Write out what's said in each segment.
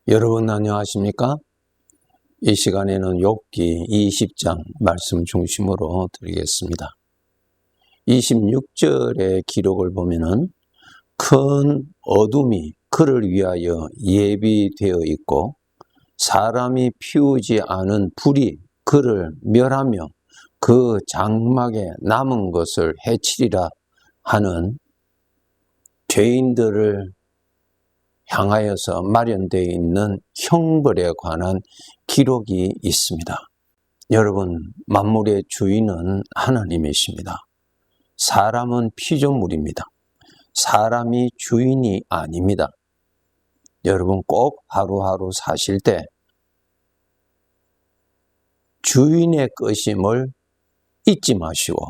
여러분 안녕하십니까? 이 시간에는 욥기 20장 말씀 중심으로 드리겠습니다. 26절의 기록을 보면은 큰 어둠이 그를 위하여 예비되어 있고 사람이 피우지 않은 불이 그를 멸하며 그 장막에 남은 것을 해치리라 하는 죄인들을 향하여서 마련되어 있는 형벌에 관한 기록이 있습니다. 여러분, 만물의 주인은 하나님이십니다. 사람은 피조물입니다. 사람이 주인이 아닙니다. 여러분 꼭 하루하루 사실 때 주인의 것임을 잊지 마시고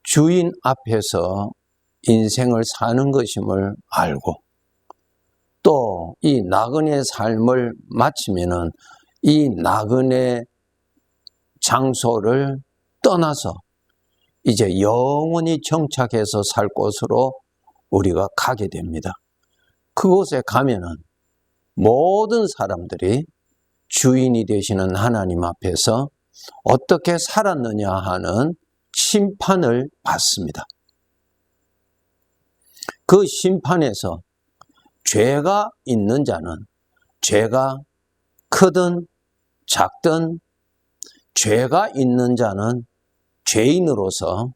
주인 앞에서 인생을 사는 것임을 알고 또 이 나그네 삶을 마치면은 이 나그네 장소를 떠나서 이제 영원히 정착해서 살 곳으로 우리가 가게 됩니다. 그곳에 가면은 모든 사람들이 주인이 되시는 하나님 앞에서 어떻게 살았느냐 하는 심판을 받습니다. 그 심판에서 죄가 있는 자는 죄가 크든 작든 죄가 있는 자는 죄인으로서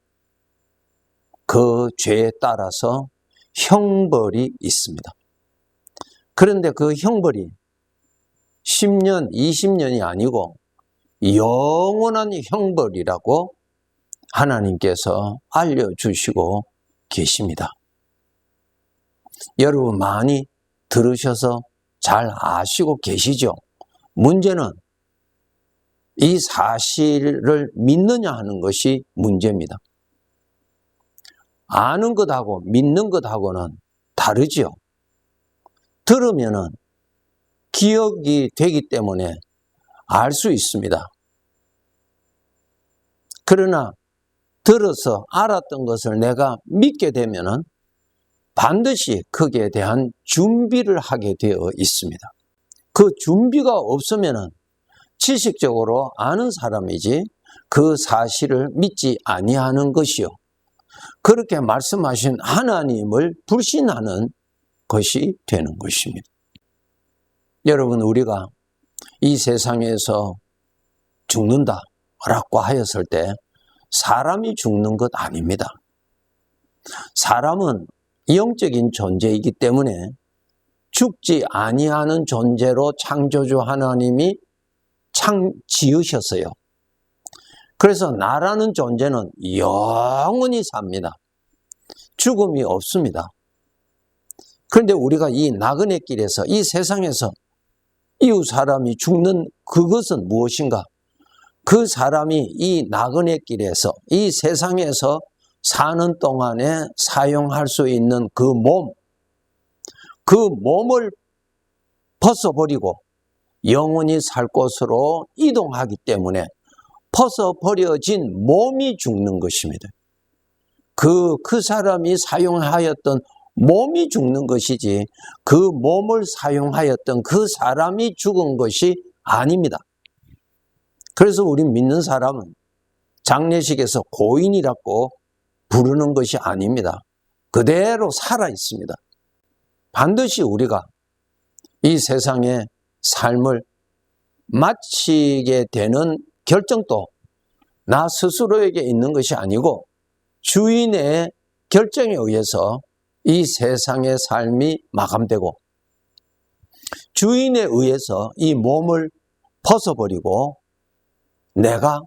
그 죄에 따라서 형벌이 있습니다. 그런데 그 형벌이 10년, 20년이 아니고 영원한 형벌이라고 하나님께서 알려주시고 계십니다. 여러분 많이 들으셔서 잘 아시고 계시죠? 문제는 이 사실을 믿느냐 하는 것이 문제입니다. 아는 것하고 믿는 것하고는 다르지요. 들으면은 기억이 되기 때문에 알 수 있습니다. 그러나 들어서 알았던 것을 내가 믿게 되면은 반드시 거기에 대한 준비를 하게 되어 있습니다. 그 준비가 없으면은 지식적으로 아는 사람이지 그 사실을 믿지 아니하는 것이요. 그렇게 말씀하신 하나님을 불신하는 것이 되는 것입니다. 여러분 우리가 이 세상에서 죽는다라고 하였을 때 사람이 죽는 것 아닙니다. 사람은 영적인 존재이기 때문에 죽지 아니하는 존재로 창조주 하나님이 지으셨어요. 그래서 나라는 존재는 영원히 삽니다. 죽음이 없습니다. 그런데 우리가 이 나그네 길에서 이 세상에서 이웃 사람이 죽는 그것은 무엇인가? 그 사람이 이 나그네 길에서 이 세상에서 사는 동안에 사용할 수 있는 그 몸을 벗어버리고 영원히 살 곳으로 이동하기 때문에 벗어버려진 몸이 죽는 것입니다. 그 사람이 사용하였던 몸이 죽는 것이지 그 몸을 사용하였던 그 사람이 죽은 것이 아닙니다. 그래서 우리 믿는 사람은 장례식에서 고인이라고 부르는 것이 아닙니다. 그대로 살아 있습니다. 반드시 우리가 이 세상의 삶을 마치게 되는 결정도 나 스스로에게 있는 것이 아니고 주인의 결정에 의해서 이 세상의 삶이 마감되고 주인에 의해서 이 몸을 벗어버리고 내가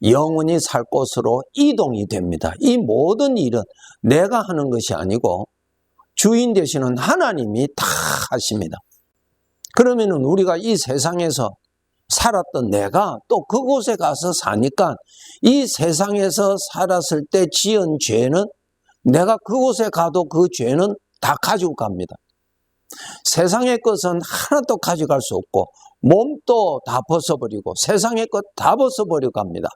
영원히 살 곳으로 이동이 됩니다. 이 모든 일은 내가 하는 것이 아니고 주인 되시는 하나님이 다 하십니다. 그러면은 우리가 이 세상에서 살았던 내가 또 그곳에 가서 사니까 이 세상에서 살았을 때 지은 죄는 내가 그곳에 가도 그 죄는 다 가지고 갑니다. 세상의 것은 하나도 가져갈 수 없고 몸도 다 벗어버리고 세상의 것 다 벗어버리고 갑니다.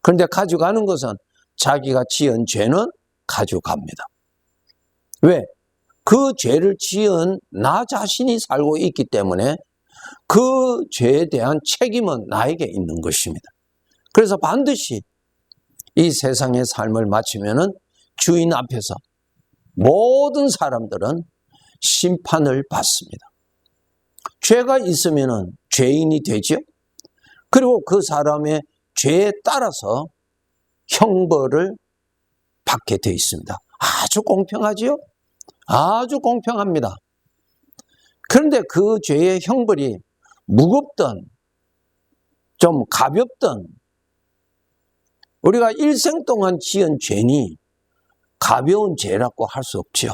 그런데 가져가는 것은 자기가 지은 죄는 가져갑니다. 왜? 그 죄를 지은 나 자신이 살고 있기 때문에 그 죄에 대한 책임은 나에게 있는 것입니다. 그래서 반드시 이 세상의 삶을 마치면은 주인 앞에서 모든 사람들은 심판을 받습니다. 죄가 있으면은 죄인이 되죠. 그리고 그 사람의 죄에 따라서 형벌을 받게 되어 있습니다. 아주 공평하지요? 아주 공평합니다. 그런데 그 죄의 형벌이 무겁든 좀 가볍든 우리가 일생 동안 지은 죄니 가벼운 죄라고 할 수 없죠.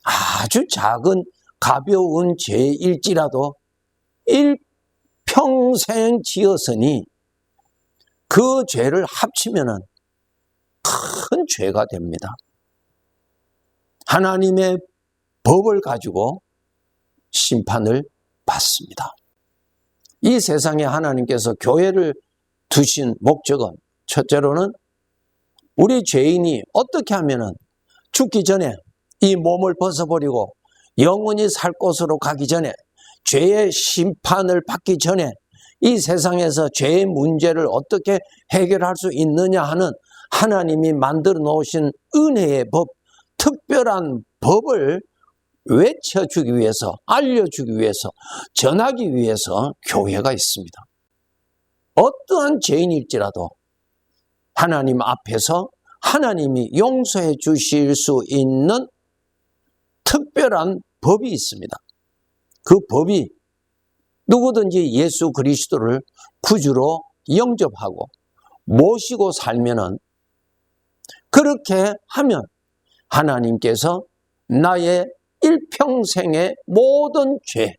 아주 작은 가벼운 죄일지라도 일평생 지었으니 그 죄를 합치면은 큰 죄가 됩니다. 하나님의 법을 가지고 심판을 받습니다. 이 세상에 하나님께서 교회를 두신 목적은 첫째로는 우리 죄인이 어떻게 하면은 죽기 전에 이 몸을 벗어버리고 영원히 살 곳으로 가기 전에 죄의 심판을 받기 전에 이 세상에서 죄의 문제를 어떻게 해결할 수 있느냐 하는 하나님이 만들어 놓으신 은혜의 법, 특별한 법을 외쳐주기 위해서, 알려주기 위해서, 전하기 위해서 교회가 있습니다. 어떠한 죄인일지라도 하나님 앞에서 하나님이 용서해 주실 수 있는 특별한 법이 있습니다. 그 법이 누구든지 예수 그리스도를 구주로 영접하고 모시고 살면은 그렇게 하면 하나님께서 나의 일평생의 모든 죄,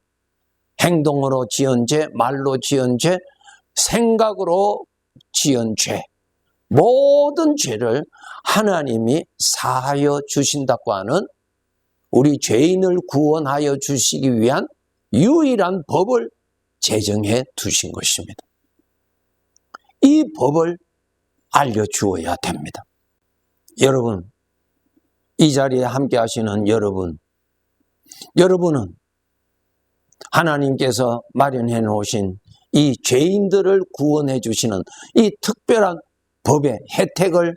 행동으로 지은 죄, 말로 지은 죄, 생각으로 지은 죄, 모든 죄를 하나님이 사하여 주신다고 하는 우리 죄인을 구원하여 주시기 위한 유일한 법을 제정해 두신 것입니다. 이 법을 알려주어야 됩니다. 여러분, 이 자리에 함께 하시는 여러분은 하나님께서 마련해 놓으신 이 죄인들을 구원해 주시는 이 특별한 법의 혜택을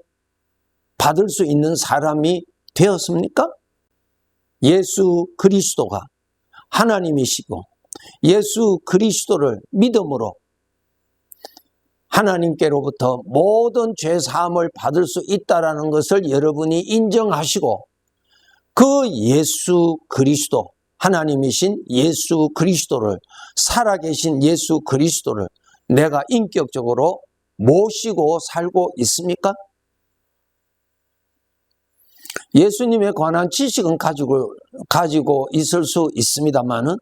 받을 수 있는 사람이 되었습니까? 예수 그리스도가 하나님이시고 예수 그리스도를 믿음으로 하나님께로부터 모든 죄 사함을 받을 수 있다라는 것을 여러분이 인정하시고 그 예수 그리스도, 하나님이신 예수 그리스도를, 살아계신 예수 그리스도를 내가 인격적으로 모시고 살고 있습니까? 예수님에 관한 지식은 가지고 있을 수 있습니다만은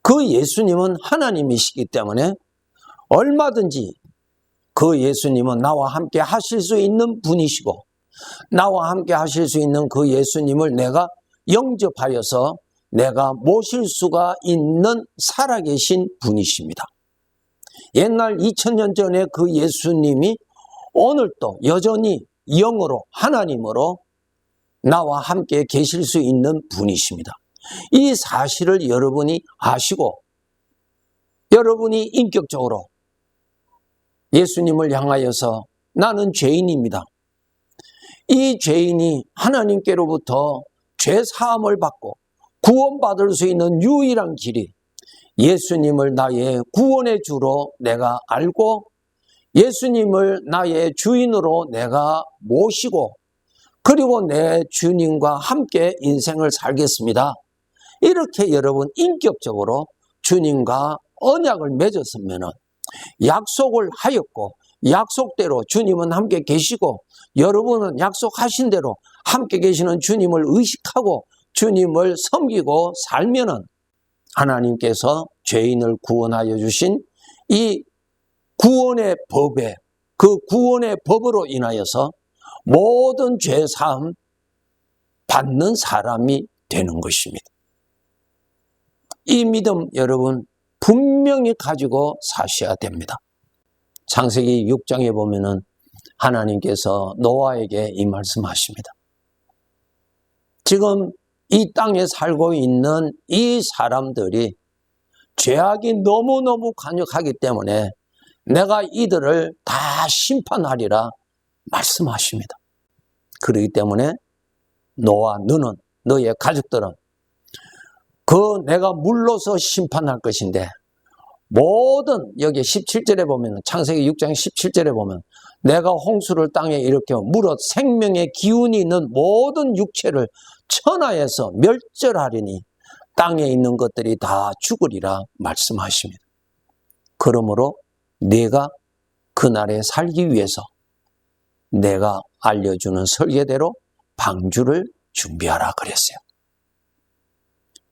그 예수님은 하나님이시기 때문에 얼마든지 그 예수님은 나와 함께 하실 수 있는 분이시고 나와 함께 하실 수 있는 그 예수님을 내가 영접하여서 내가 모실 수가 있는 살아계신 분이십니다. 옛날 2000년 전에 그 예수님이 오늘도 여전히 영으로 하나님으로 나와 함께 계실 수 있는 분이십니다. 이 사실을 여러분이 아시고 여러분이 인격적으로 예수님을 향하여서 나는 죄인입니다. 이 죄인이 하나님께로부터 죄 사함을 받고 구원받을 수 있는 유일한 길이 예수님을 나의 구원의 주로 내가 알고 예수님을 나의 주인으로 내가 모시고 그리고 내 주님과 함께 인생을 살겠습니다. 이렇게 여러분 인격적으로 주님과 언약을 맺었으면 약속을 하였고 약속대로 주님은 함께 계시고 여러분은 약속하신 대로 함께 계시는 주님을 의식하고 주님을 섬기고 살면은 하나님께서 죄인을 구원하여 주신 이 구원의 법에 그 구원의 법으로 인하여서 모든 죄 사함 받는 사람이 되는 것입니다. 이 믿음 여러분 분명히 가지고 사셔야 됩니다. 창세기 6장에 보면은 하나님께서 노아에게 이 말씀하십니다. 지금 이 땅에 살고 있는 이 사람들이 죄악이 너무너무 간역하기 때문에 내가 이들을 다 심판하리라 말씀하십니다. 그렇기 때문에 너와 너는, 너의 가족들은 내가 물로서 심판할 것인데 모든 여기 17절에 보면 창세기 6장 17절에 보면 내가 홍수를 땅에 일으켜 물어 생명의 기운이 있는 모든 육체를 천하에서 멸절하리니 땅에 있는 것들이 다 죽으리라 말씀하십니다. 그러므로 내가 그날에 살기 위해서 내가 알려주는 설계대로 방주를 준비하라 그랬어요.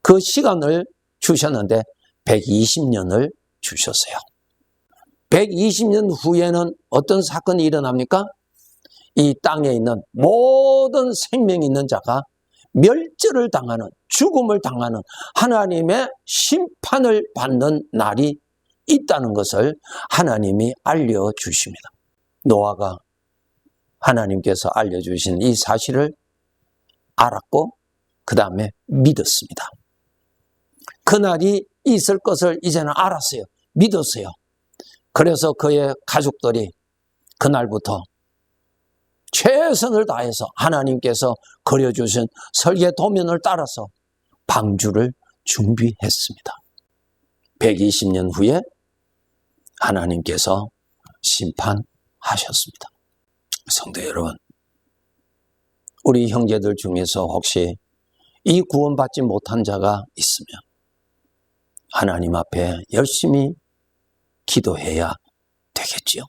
그 시간을 주셨는데 120년을 주셨어요. 120년 후에는 어떤 사건이 일어납니까? 이 땅에 있는 모든 생명이 있는 자가 멸절을 당하는, 죽음을 당하는 하나님의 심판을 받는 날이 있다는 것을 하나님이 알려주십니다. 노아가 하나님께서 알려주신 이 사실을 알았고 그 다음에 믿었습니다. 그날이 있을 것을 이제는 알았어요. 믿었어요. 그래서 그의 가족들이 그날부터 최선을 다해서 하나님께서 그려주신 설계 도면을 따라서 방주를 준비했습니다. 120년 후에 하나님께서 심판하셨습니다. 성도 여러분, 우리 형제들 중에서 혹시 이 구원받지 못한 자가 있으면 하나님 앞에 열심히 기도해야 되겠지요.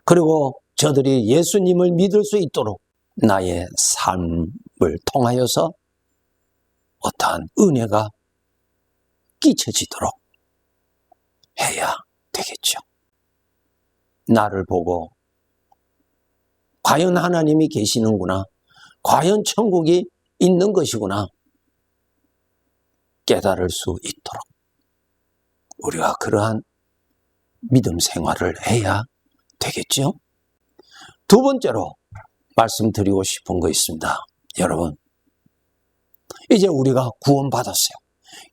그리고 저들이 예수님을 믿을 수 있도록 나의 삶을 통하여서 어떠한 은혜가 끼쳐지도록 해야 되겠죠. 나를 보고 과연 하나님이 계시는구나, 과연 천국이 있는 것이구나 깨달을 수 있도록 우리가 그러한 믿음 생활을 해야 되겠죠. 두 번째로 말씀드리고 싶은 거 있습니다. 여러분, 이제 우리가 구원받았어요.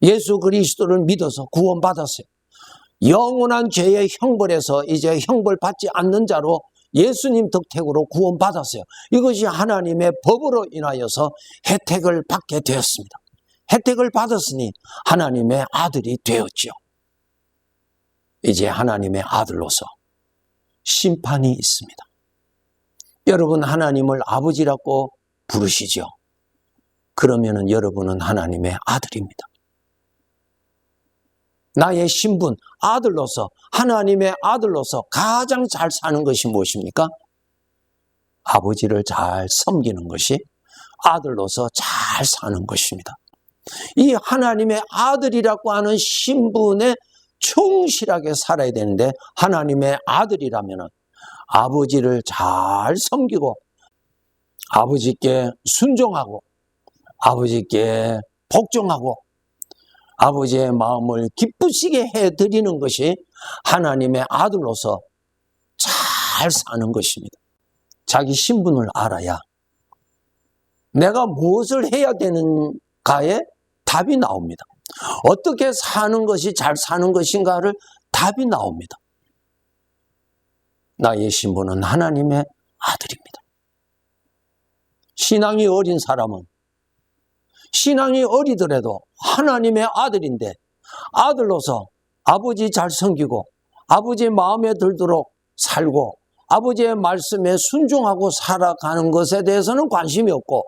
예수 그리스도를 믿어서 구원받았어요. 영원한 죄의 형벌에서 이제 형벌받지 않는 자로 예수님 덕택으로 구원받았어요. 이것이 하나님의 법으로 인하여서 혜택을 받게 되었습니다. 혜택을 받았으니 하나님의 아들이 되었죠. 이제 하나님의 아들로서 심판이 있습니다. 여러분 하나님을 아버지라고 부르시죠. 그러면은 여러분은 하나님의 아들입니다. 나의 신분, 아들로서, 하나님의 아들로서 가장 잘 사는 것이 무엇입니까? 아버지를 잘 섬기는 것이 아들로서 잘 사는 것입니다. 이 하나님의 아들이라고 하는 신분에 충실하게 살아야 되는데 하나님의 아들이라면 아버지를 잘 섬기고 아버지께 순종하고 아버지께 복종하고 아버지의 마음을 기쁘시게 해드리는 것이 하나님의 아들로서 잘 사는 것입니다. 자기 신분을 알아야 내가 무엇을 해야 되는가에 답이 나옵니다. 어떻게 사는 것이 잘 사는 것인가를 답이 나옵니다. 나의 신분은 하나님의 아들입니다. 신앙이 어린 사람은 신앙이 어리더라도 하나님의 아들인데 아들로서 아버지 잘 섬기고 아버지의 마음에 들도록 살고 아버지의 말씀에 순종하고 살아가는 것에 대해서는 관심이 없고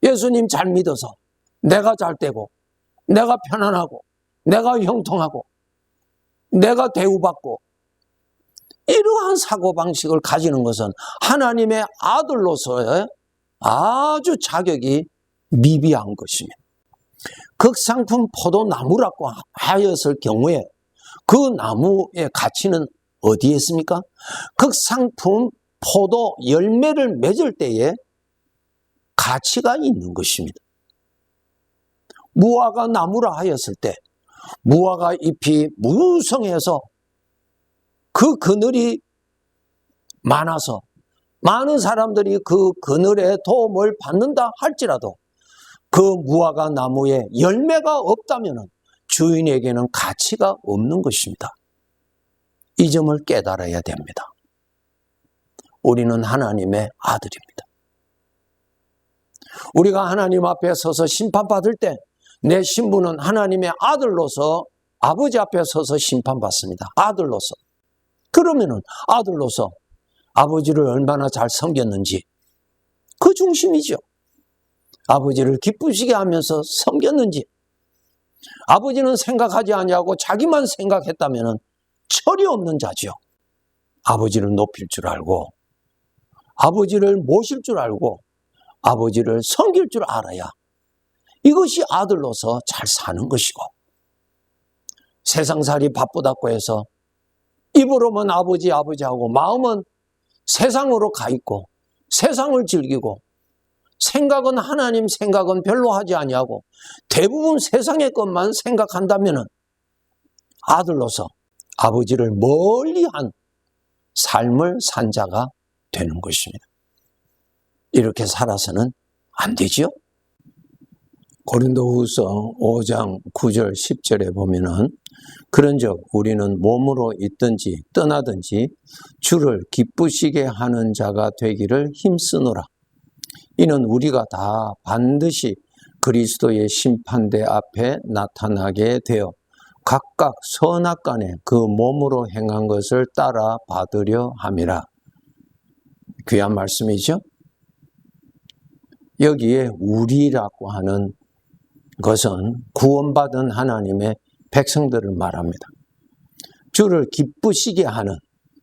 예수님 잘 믿어서 내가 잘 되고 내가 편안하고 내가 형통하고 내가 대우받고 이러한 사고방식을 가지는 것은 하나님의 아들로서의 아주 자격이 미비한 것입니다. 극상품 포도나무라고 하였을 경우에 그 나무의 가치는 어디에 있습니까? 극상품 포도 열매를 맺을 때에 가치가 있는 것입니다. 무화과 나무라 하였을 때 무화과 잎이 무성해서 그 그늘이 많아서 많은 사람들이 그 그늘에 도움을 받는다 할지라도 그 무화과 나무에 열매가 없다면 주인에게는 가치가 없는 것입니다. 이 점을 깨달아야 됩니다. 우리는 하나님의 아들입니다. 우리가 하나님 앞에 서서 심판받을 때 내 신분은 하나님의 아들로서 아버지 앞에 서서 심판받습니다. 아들로서. 그러면은 아들로서 아버지를 얼마나 잘 섬겼는지 그 중심이죠. 아버지를 기쁘시게 하면서 섬겼는지, 아버지는 생각하지 아니하고 자기만 생각했다면 철이 없는 자죠. 아버지를 높일 줄 알고 아버지를 모실 줄 알고 아버지를 섬길 줄 알아야 이것이 아들로서 잘 사는 것이고, 세상살이 바쁘다고 해서 입으로만 아버지 아버지하고 마음은 세상으로 가 있고 세상을 즐기고 생각은 하나님 생각은 별로 하지 아니하고 대부분 세상의 것만 생각한다면 아들로서 아버지를 멀리한 삶을 산 자가 되는 것입니다. 이렇게 살아서는 안 되죠. 고린도후서 5장 9절 10절에 보면은 그런즉 우리는 몸으로 있든지 떠나든지 주를 기쁘시게 하는 자가 되기를 힘쓰노라. 이는 우리가 다 반드시 그리스도의 심판대 앞에 나타나게 되어 각각 선악간에 그 몸으로 행한 것을 따라 받으려 함이라. 귀한 말씀이죠. 여기에 우리라고 하는 것은 구원받은 하나님의 백성들을 말합니다. 주를 기쁘시게 하는,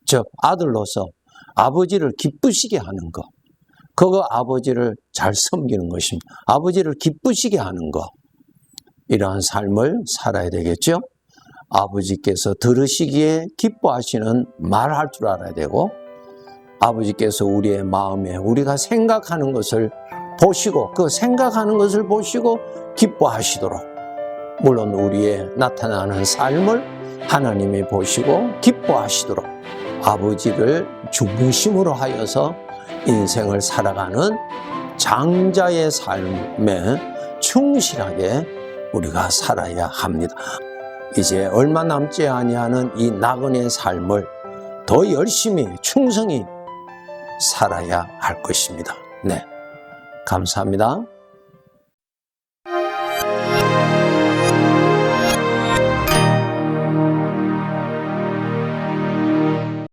즉 아들로서 아버지를 기쁘시게 하는 것, 그거 아버지를 잘 섬기는 것입니다. 아버지를 기쁘시게 하는 것, 이러한 삶을 살아야 되겠죠. 아버지께서 들으시기에 기뻐하시는 말할 줄 알아야 되고, 아버지께서 우리의 마음에 우리가 생각하는 것을 보시고 그 생각하는 것을 보시고 기뻐하시도록, 물론 우리의 나타나는 삶을 하나님이 보시고 기뻐하시도록 아버지를 중심으로 하여서 인생을 살아가는 장자의 삶에 충실하게 우리가 살아야 합니다. 이제 얼마 남지 아니하는 이 나그네 삶을 더 열심히 충성히 살아야 할 것입니다. 네, 감사합니다.